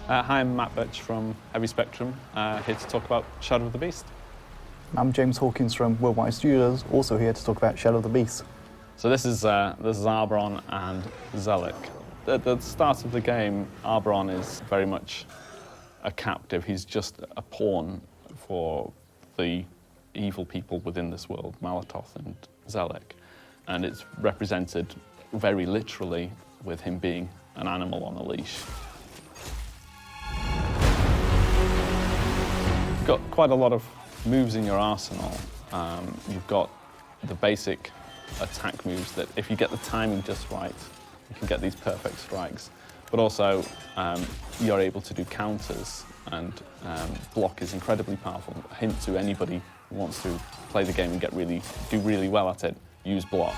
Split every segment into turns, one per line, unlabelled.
Hi, I'm Matt Birch from Heavy Spectrum, here to talk about Shadow of the Beast.
I'm James Hawkins from Worldwide Studios, also here to talk about Shadow of the Beast.
So this is Arbron and Zelik. At the start of the game, Arbron is very much a captive. He's just a pawn for the evil people within this world, Malatoth and Zelik. And it's represented very literally with him being an animal on a leash. You've got quite a lot of moves in your arsenal. You've got the basic attack moves that if you get the timing just right, you can get these perfect strikes. But also, you're able to do counters, and block is incredibly powerful. A hint to anybody who wants to play the game and do really well at it, use block.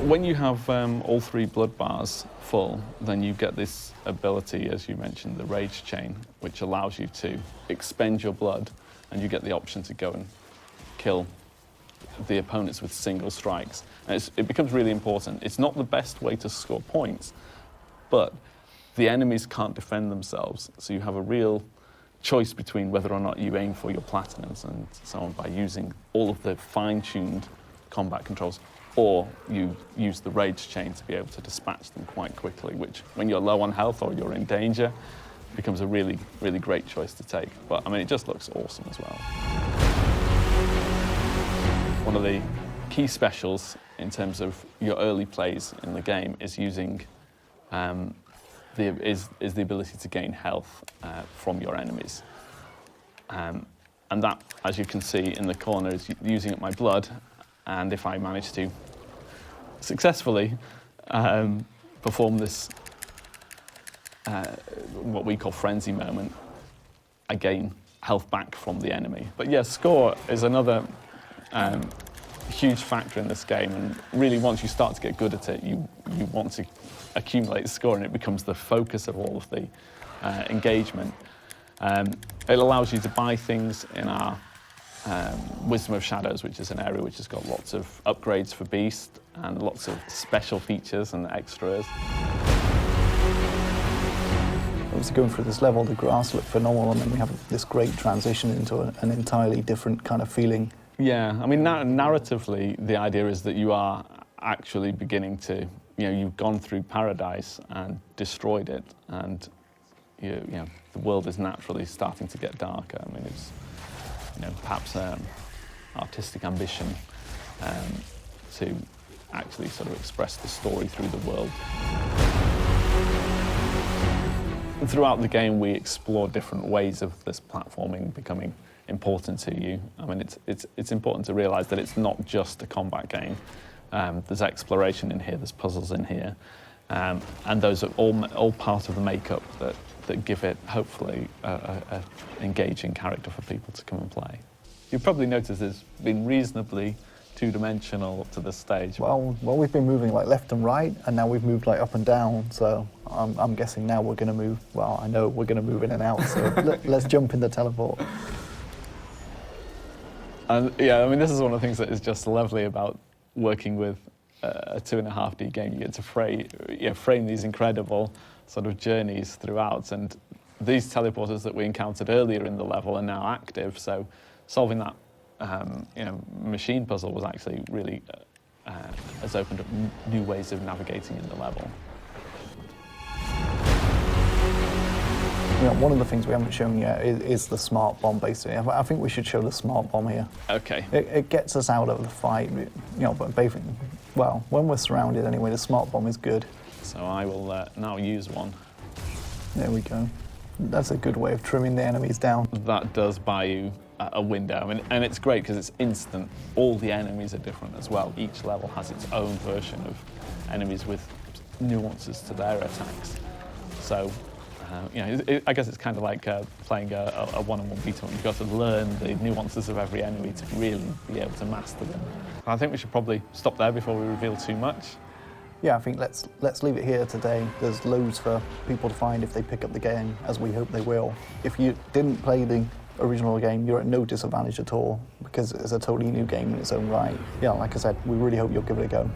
When you have all three blood bars full, then you get this ability, as you mentioned, the Rage Chain, which allows you to expend your blood, and you get the option to go and kill the opponents with single strikes. And it becomes really important. It's not the best way to score points, but the enemies can't defend themselves, so you have a real choice between whether or not you aim for your platinums and so on by using all of the fine-tuned combat controls, or you use the Rage Chain to be able to dispatch them quite quickly, which, when you're low on health or you're in danger, becomes a really, really great choice to take. But, I mean, it just looks awesome as well. One of the key specials in terms of your early plays in the game is using the ability to gain health from your enemies. And that, as you can see in the corner, is using up my blood. And if I manage to successfully perform this, what we call frenzy moment, I gain health back from the enemy. But yeah, score is another huge factor in this game, and really once you start to get good at it, you want to accumulate score, and it becomes the focus of all of the engagement. It allows you to buy things in our Wisdom of Shadows, which is an area which has got lots of upgrades for Beast and lots of special features and extras.
Obviously going through this level, the grass looked phenomenal, and then we have this great transition into an entirely different kind of feeling.
Yeah, I mean, narratively, the idea is that you are actually beginning to, you've gone through paradise and destroyed it, and the world is naturally starting to get darker. I mean, it's perhaps artistic ambition to actually sort of express the story through the world. And throughout the game, we explore different ways of this platforming becoming important to you. I mean, it's important to realise that it's not just a combat game. There's exploration in here, there's puzzles in here, and those are all part of the makeup that give it, hopefully, a engaging character for people to come and play. You've probably noticed it's been reasonably two-dimensional up to this stage.
Well, we've been moving like left and right, and now we've moved like up and down, so I'm guessing now we're going to move, well, I know we're going to move in and out, so let's jump in the teleport.
And yeah, I mean, this is one of the things that is just lovely about working with a 2.5D game. You get to frame these incredible sort of journeys throughout, and these teleporters that we encountered earlier in the level are now active, so solving that machine puzzle was actually really has opened up new ways of navigating in the level.
One of the things we haven't shown yet is the smart bomb, basically. I think we should show the smart bomb here.
Okay.
It gets us out of the fight, but basically, well, when we're surrounded anyway, the smart bomb is good.
So I will now use one.
There we go. That's a good way of trimming the enemies down.
That does buy you a window, I mean, and it's great because it's instant. All the enemies are different as well. Each level has its own version of enemies with nuances to their attacks. So, I guess it's kind of like playing a one-on-one beat-em-up. You've got to learn the nuances of every enemy to really be able to master them. I think we should probably stop there before we reveal too much.
Yeah, I think let's leave it here today. There's loads for people to find if they pick up the game, as we hope they will. If you didn't play the original game, you're at no disadvantage at all, because it's a totally new game in its own right. Yeah, like I said, we really hope you'll give it a go.